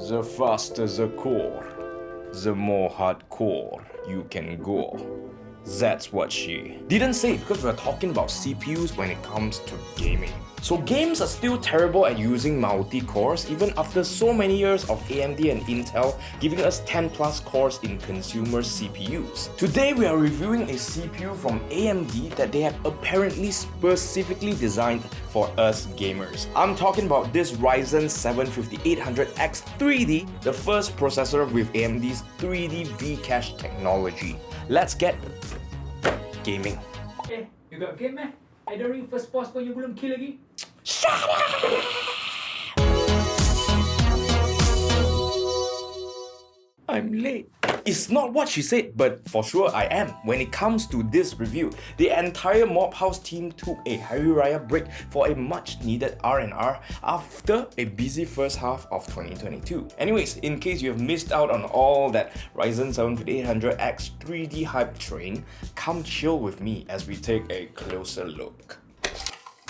The faster the core, the more hardcore you can go. That's what she didn't say, because we're talking about CPUs when it comes to gaming. So games are still terrible at using multi-cores even after so many years of AMD and Intel giving us 10 plus cores in consumer CPUs. Today we are reviewing a CPU from AMD that they have apparently specifically designed for us gamers. I'm talking about this Ryzen 7 5800X 3D, the first processor with AMD's 3D V-Cache technology. Let's get gaming. Eh, you got game meh? Ada ring first boss pun you belum kill lagi? Shut up! I'm late. It's not what she said, but for sure I am. When it comes to this review, the entire Mob House team took a Hari Raya break for a much needed R&R after a busy first half of 2022. Anyways, in case you have missed out on all that Ryzen 7 5800X 3D hype train, come chill with me as we take a closer look.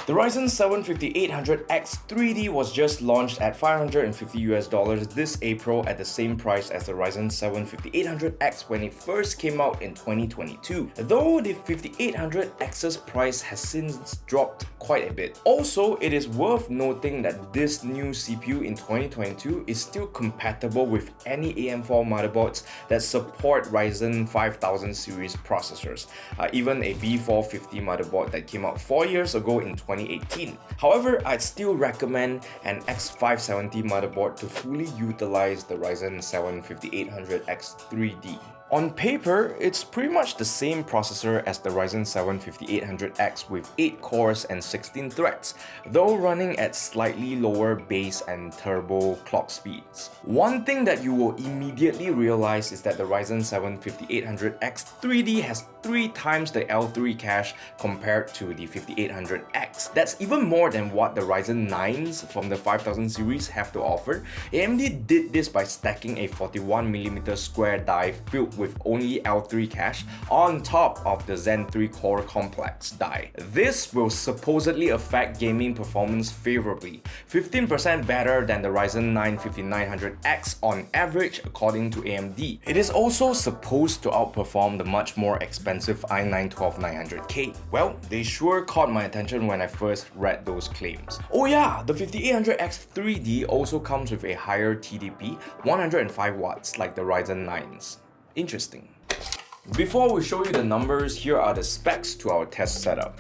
The Ryzen 7 5800X 3D was just launched at $550 this April at the same price as the Ryzen 7 5800X when it first came out in 2022, though the 5800X's price has since dropped quite a bit. Also, it is worth noting that this new CPU in 2022 is still compatible with any AM4 motherboards that support Ryzen 5000 series processors, even a V450 motherboard that came out 4 years ago in 2018. However, I'd still recommend an X570 motherboard to fully utilize the Ryzen 7 5800X 3D. On paper, it's pretty much the same processor as the Ryzen 7 5800X with 8 cores and 16 threads, though running at slightly lower base and turbo clock speeds. One thing that you will immediately realize is that the Ryzen 7 5800X 3D has 3 times the L3 cache compared to the 5800X. That's even more than what the Ryzen 9s from the 5000 series have to offer. AMD did this by stacking a 41mm square die filled with only L3 cache on top of the Zen 3 core complex die. This will supposedly affect gaming performance favorably, 15% better than the Ryzen 9 5900X on average according to AMD. It is also supposed to outperform the much more expensive i9 12900K. Well, they sure caught my attention when I first read those claims. Oh yeah, the 5800X 3D also comes with a higher TDP, 105 watts like the Ryzen 9s. Interesting. Before we show you the numbers, here are the specs to our test setup.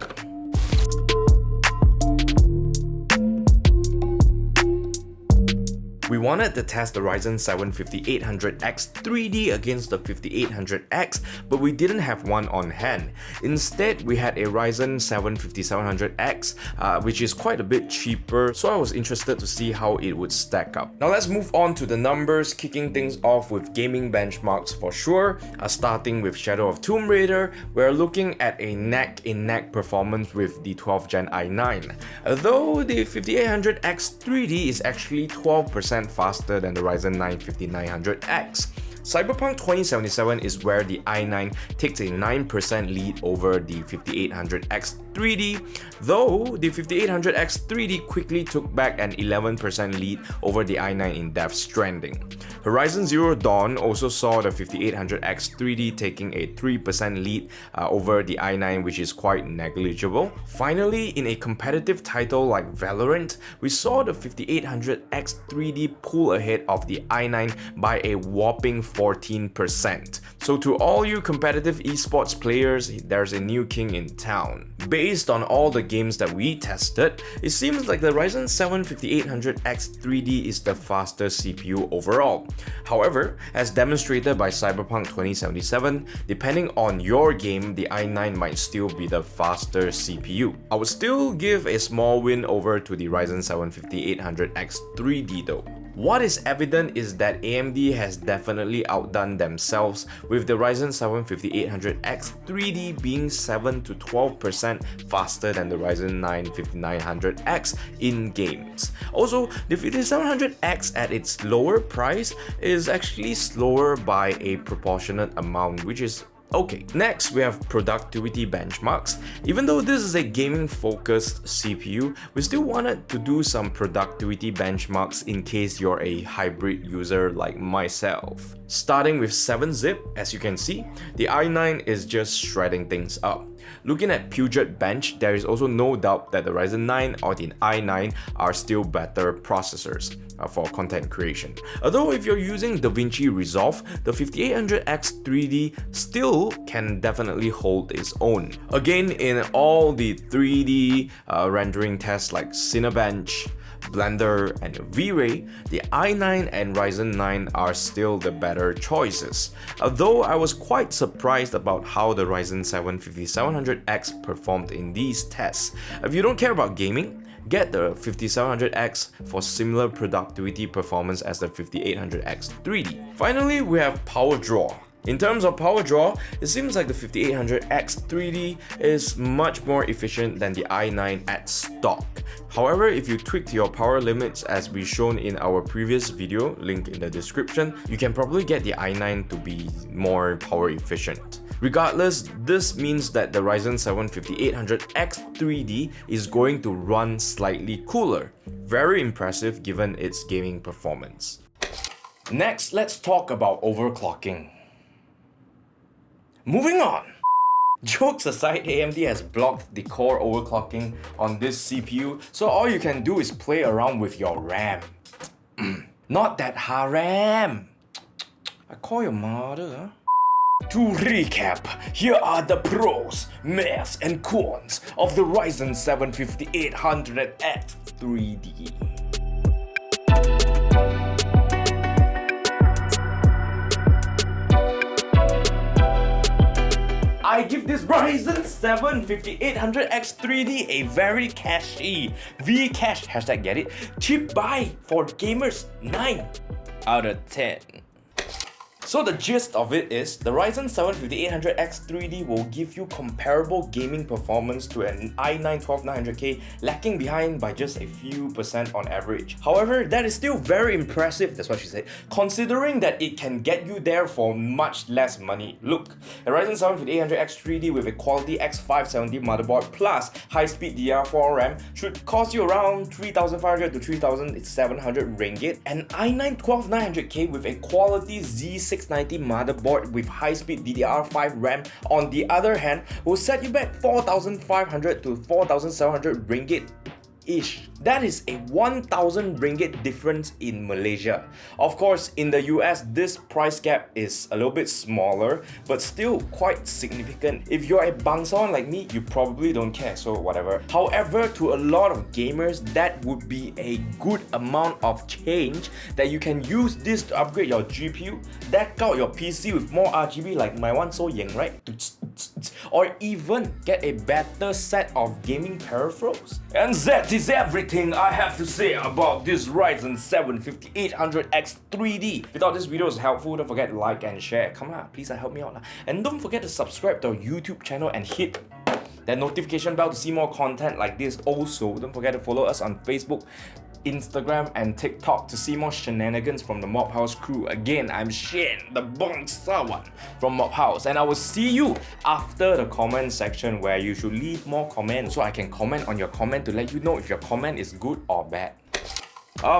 We wanted to test the Ryzen 7 5800X 3D against the 5800X, but we didn't have one on hand. Instead, we had a Ryzen 7 5700X, which is quite a bit cheaper, so I was interested to see how it would stack up. Now let's move on to the numbers, kicking things off with gaming benchmarks for sure. Starting with Shadow of Tomb Raider, we're looking at a neck-in-neck performance with the 12th Gen i9. Though the 5800X 3D is actually 12% faster than the Ryzen 9 5900X. Cyberpunk 2077 is where the i9 takes a 9% lead over the 5800X 3D, though the 5800X 3D quickly took back an 11% lead over the i9 in Death Stranding. Horizon Zero Dawn also saw the 5800X 3D taking a 3% lead over the i9, which is quite negligible. Finally, in a competitive title like Valorant, we saw the 5800X 3D pull ahead of the i9 by a whopping 14%. So to all you competitive esports players, there's a new king in town. Based on all the games that we tested, it seems like the Ryzen 7 5800X 3D is the faster CPU overall. However, as demonstrated by Cyberpunk 2077, depending on your game, the i9 might still be the faster CPU. I would still give a small win over to the Ryzen 7 5800X 3D though. What is evident is that AMD has definitely outdone themselves, with the Ryzen 7 5800X 3D being 7 to 12% faster than the Ryzen 9 5900X in games. Also, the 5700X at its lower price is actually slower by a proportionate amount, which is Okay, next we have productivity benchmarks. Even though this is a gaming-focused CPU, we still wanted to do some productivity benchmarks in case you're a hybrid user like myself. Starting with 7-zip, as you can see, the i9 is just shredding things up. Looking at Puget Bench, there is also no doubt that the Ryzen 9 or the i9 are still better processors for content creation. Although if you're using DaVinci Resolve, the 5800X 3D still can definitely hold its own. Again, in all the 3D rendering tests like Cinebench, Blender, and V-Ray, the i9 and Ryzen 9 are still the better choices. Although I was quite surprised about how the Ryzen 7 5700X performed in these tests. If you don't care about gaming, get the 5700X for similar productivity performance as the 5800X 3D. Finally, we have power draw. In terms of power draw, it seems like the 5800X 3D is much more efficient than the i9 at stock. However, if you tweak your power limits as we shown in our previous video, link in the description, you can probably get the i9 to be more power efficient. Regardless, this means that the Ryzen 7 5800X 3D is going to run slightly cooler. Very impressive given its gaming performance. Next, let's talk about overclocking. Moving on! Jokes aside, AMD has blocked the core overclocking on this CPU, so all you can do is play around with your RAM. Not that haram! I call your mother, huh? To recap, here are the pros, mass, and cons of the Ryzen 7 5800X 3D. I give this Ryzen 7 5800X 3D a very cashy, V-cash, hashtag get it, cheap buy for gamers, 9 out of 10. So the gist of it is, the Ryzen 7 5800X 3D will give you comparable gaming performance to an i9-12900K, lacking behind by just a few % on average. However, that is still very impressive, that's what she said, considering that it can get you there for much less money. Look, the Ryzen 7 5800X 3D with a quality X570 motherboard plus high-speed DDR4 RAM should cost you around 3,500 to 3,700 ringgit. An i9-12900K with a quality Z690 motherboard with high-speed DDR5 RAM, on the other hand, will set you back 4,500 to 4,700 ringgit ish. That is a 1,000 ringgit difference in Malaysia. Of course, in the US, this price gap is a little bit smaller, but still quite significant. If you're a bangsawan like me, you probably don't care, so whatever. However, to a lot of gamers, that would be a good amount of change that you can use this to upgrade your GPU, deck out your PC with more RGB like my one so young, right? Or even get a better set of gaming peripherals. And that is everything I have to say about this Ryzen 7 5800X 3D. If you thought this video was helpful, don't forget to like and share. Come on, please help me out. And don't forget to subscribe to our YouTube channel and hit that notification bell to see more content like this. Also, don't forget to follow us on Facebook, Instagram, and TikTok to see more shenanigans from the Mob House crew. Again, I'm Shane, the Bangsawan from Mob House, and I will see you after the comment section where you should leave more comments so I can comment on your comment to let you know if your comment is good or bad.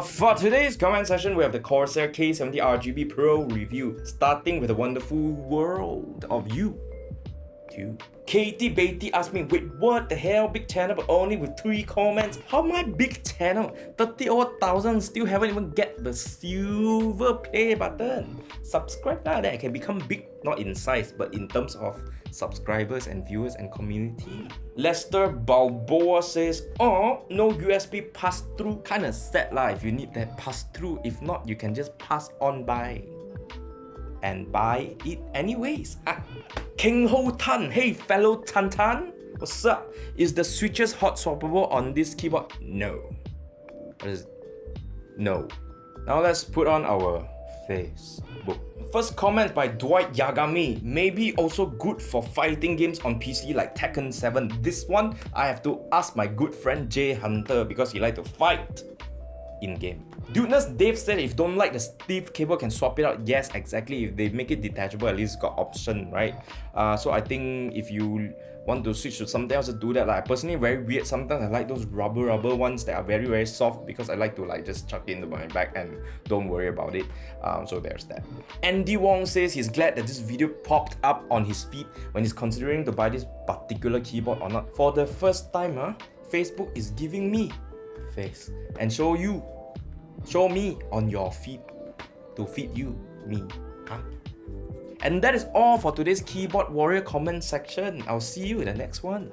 For today's comment session, we have the Corsair K70 RGB Pro review, starting with the wonderful world of YouTube. Katie Beatty asked me, wait, what the hell, big channel but only with 3 comments? How my big channel, 30,000 still haven't even get the silver play button? Subscribe lah, then I can become big, not in size, but in terms of subscribers and viewers and community. Lester Balboa says, oh, no USB pass-through, kinda sad lah if you need that pass-through. If not, you can just pass on by and buy it anyways. King Ho Tan, hey fellow Tan Tan, what's up? Is the switches hot swappable on this keyboard? No. No. Now let's put on our Facebook. First comment by Dwight Yagami, maybe also good for fighting games on PC like Tekken 7. This one, I have to ask my good friend Jay Hunter because he like to fight in game. Dudeness Dave said if don't like the stiff cable, can swap it out. Yes, exactly. If they make it detachable, at least got option, right? So I think if you want to switch to something else to do that, like personally very weird. Sometimes I like those rubber ones that are very soft because I like to like just chuck it into my bag and don't worry about it. So there's that. Andy Wong says he's glad that this video popped up on his feed when he's considering to buy this particular keyboard or not. For the first time, Facebook is giving me face and show me on your feed to feed you me. And that is all for today's Keyboard Warrior comment section. I'll see you in the next one.